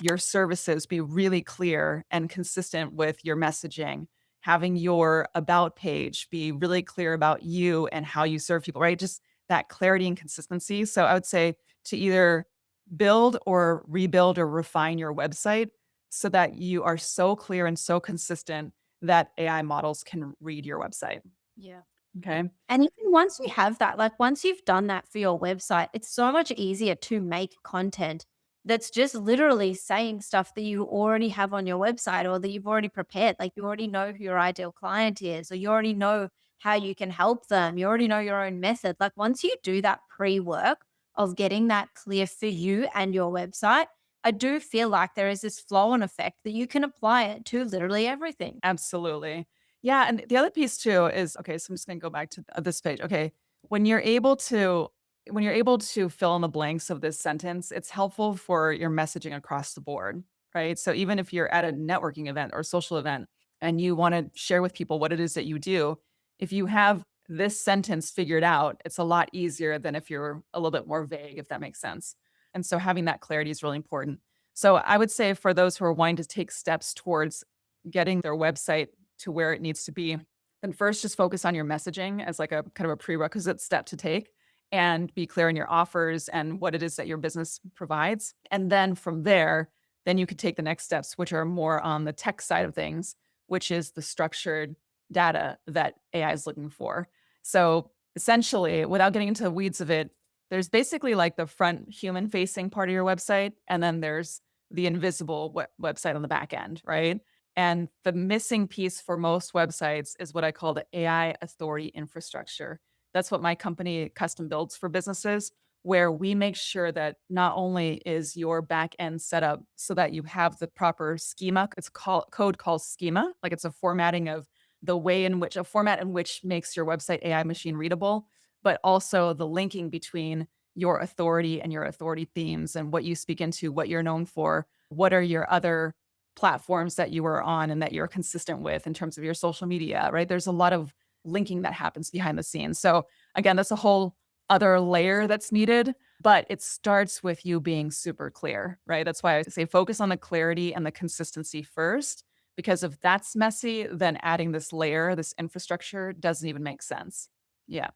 your services be really clear and consistent with your messaging, having your about page be really clear about you and how you serve people, right? Just that clarity and consistency. So I would say to either build or rebuild or refine your website so that you are so clear and so consistent that AI models can read your website. Yeah. Okay. And even once you have that, like once you've done that for your website, it's so much easier to make content that's just literally saying stuff that you already have on your website or that you've already prepared. Like you already know who your ideal client is, or you already know how you can help them. You already know your own method. Like once you do that pre work of getting that clear for you and your website, I do feel like there is this flow on effect that you can apply it to literally everything. Absolutely. Yeah, and the other piece too is okay, so I'm just gonna go back to this page. Okay, when you're able to when you're able to fill in the blanks of this sentence, it's helpful for your messaging across the board, right? So even if you're at a networking event or social event and you want to share with people what it is that you do, if you have this sentence figured out, it's a lot easier than if you're a little bit more vague, if that makes sense. And so having that clarity is really important. So I would say for those who are wanting to take steps towards getting their website to where it needs to be, then first just focus on your messaging as like a kind of a prerequisite step to take and be clear in your offers and what it is that your business provides. And then from there, then you could take the next steps, which are more on the tech side of things, which is the structured data that AI is looking for. So essentially, without getting into the weeds of it, there's basically like the front human facing part of your website, and then there's the invisible website on the back end, right? And the missing piece for most websites is what I call the AI authority infrastructure. That's what my company custom builds for businesses, where we make sure that not only is your back end set up so that you have the proper schema, it's called code called schema, like it's a formatting of the way in which a format in which makes your website AI machine readable, but also the linking between your authority and your authority themes and what you speak into, what you're known for, what are your other platforms that you are on and that you're consistent with in terms of your social media, right? There's a lot of linking that happens behind the scenes. So again, that's a whole other layer that's needed, but it starts with you being super clear, right? That's why I say focus on the clarity and the consistency first, because if that's messy, then adding this layer, this infrastructure doesn't even make sense. Yeah.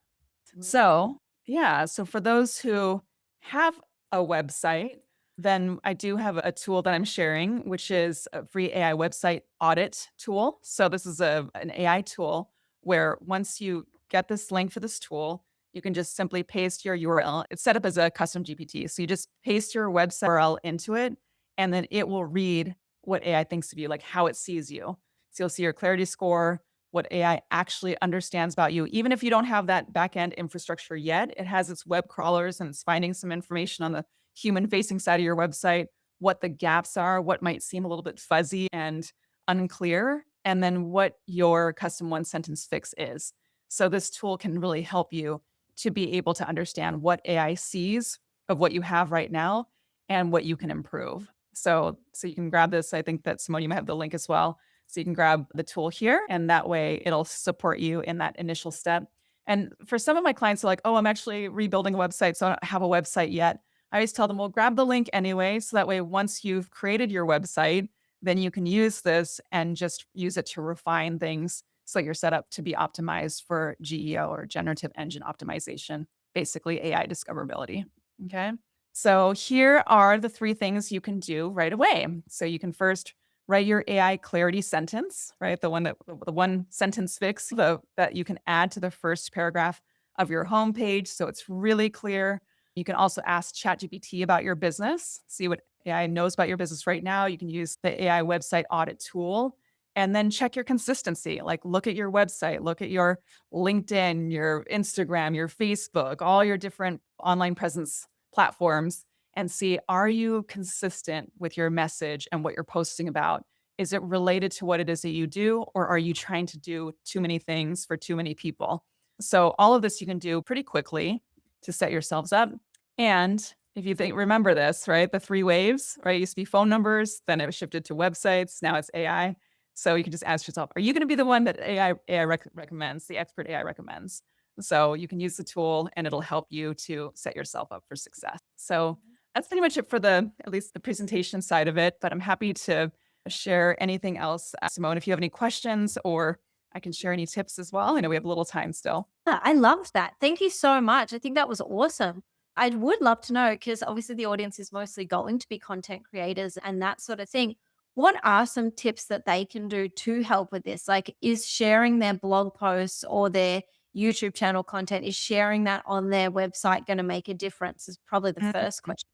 So, yeah, so for those who have a website, then I do have a tool that I'm sharing, which is a free AI website audit tool. So this is an AI tool where once you get this link for this tool, you can just simply paste your URL. It's set up as a custom GPT. So you just paste your website URL into it, and then it will read what AI thinks of you, like how it sees you. So you'll see your clarity score, what AI actually understands about you. Even if you don't have that backend infrastructure yet, it has its web crawlers and it's finding some information on the human facing side of your website, what the gaps are, what might seem a little bit fuzzy and unclear, and then what your custom one sentence fix is. So this tool can really help you to be able to understand what AI sees of what you have right now and what you can improve. So you can grab this. I think that Simone, you might have the link as well, so you can grab the tool here, and that way it'll support you in that initial step. And for some of my clients who are like, oh, I'm actually rebuilding a website, so I don't have a website yet. I always tell them, well, grab the link anyway. So that way, once you've created your website, then you can use this and just use it to refine things so you're set up to be optimized for GEO or generative engine optimization, basically AI discoverability. Okay. So here are the three things you can do right away. So you can first write your AI clarity sentence, right? The one sentence fix that you can add to the first paragraph of your homepage so it's really clear. You can also ask ChatGPT about your business, see what AI knows about your business right now. You can use the AI website audit tool and then check your consistency. Like look at your website, look at your LinkedIn, your Instagram, your Facebook, all your different online presence platforms and see, are you consistent with your message and what you're posting about? Is it related to what it is that you do, or are you trying to do too many things for too many people? So all of this you can do pretty quickly to set yourselves up. And if you think, remember this, right? The three waves, right? It used to be phone numbers, then it shifted to websites, now it's AI. So you can just ask yourself, are you going to be the one that AI recommends, the expert AI recommends? So you can use the tool and it'll help you to set yourself up for success. So That's pretty much it for the at least the presentation side of it, but I'm happy to share anything else, Simone, if you have any questions or I can share any tips as well. I know we have a little time still. I love that. Thank you so much. I think that was awesome. I would love to know because obviously the audience is mostly going to be content creators and that sort of thing. What are some tips that they can do to help with this? Like, is sharing their blog posts or their YouTube channel content, is sharing that on their website going to make a difference? Is probably the first Mhm. question.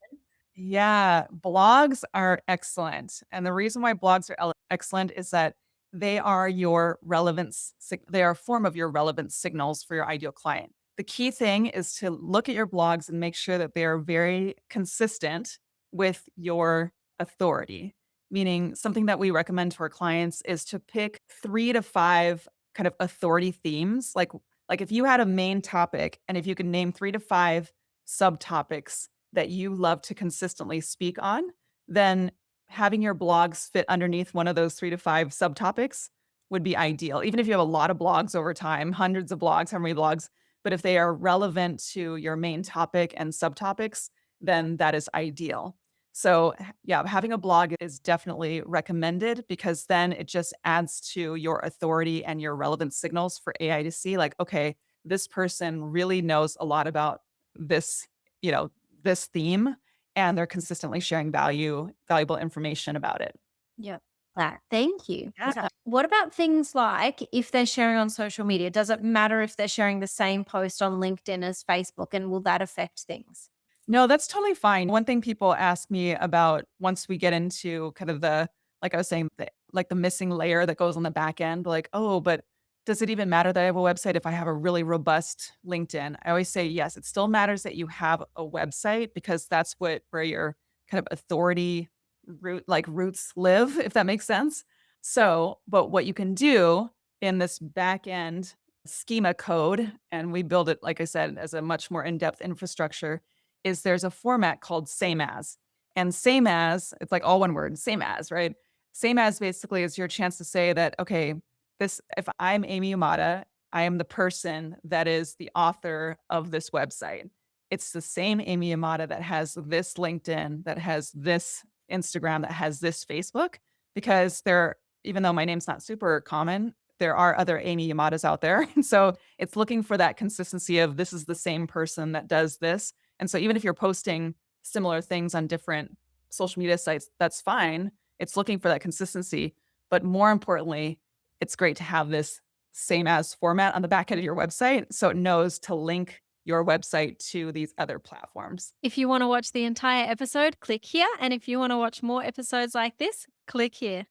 Yeah, blogs are excellent. And the reason why blogs are excellent is that they are your relevance, they are a form of your relevance signals for your ideal client. The key thing is to look at your blogs and make sure that they are very consistent with your authority. Meaning, something that we recommend to our clients is to pick 3 to 5 kind of authority themes. Like if you had a main topic and if you could name 3 to 5 subtopics that you love to consistently speak on, then having your blogs fit underneath one of those 3 to 5 subtopics would be ideal. Even if you have a lot of blogs over time, hundreds of blogs, how many blogs, but if they are relevant to your main topic and subtopics, then that is ideal. So, yeah, having a blog is definitely recommended because then it just adds to your authority and your relevant signals for AI to see like, okay, this person really knows a lot about this, you know, this theme and they're consistently sharing valuable information about it. Yep. That. Thank you. Yeah. What about things like if they're sharing on social media? Does it matter if they're sharing the same post on LinkedIn as Facebook? And will that affect things? No, that's totally fine. One thing people ask me about once we get into kind of the like I was saying, the missing layer that goes on the back end, like, "Oh, but does it even matter that I have a website if I have a really robust LinkedIn?" I always say, "Yes, it still matters that you have a website because that's where your kind of authority roots live, if that makes sense." So, but what you can do in this back end schema code, and we build it, like I said, as a much more in-depth infrastructure, is there's a format called same as. And same as, it's like all one word, same as, right? Same as basically is your chance to say that, okay, this, if I'm Amy Yamada, I am the person that is the author of this website. It's the same Amy Yamada that has this LinkedIn, that has this Instagram, that has this Facebook, because even though my name's not super common, there are other Amy Yamadas out there. And so it's looking for that consistency of this is the same person that does this, and so even if you're posting similar things on different social media sites, that's fine. It's looking for that consistency. But more importantly, it's great to have this same as format on the back end of your website so it knows to link your website to these other platforms. If you want to watch the entire episode, click here. And if you want to watch more episodes like this, click here.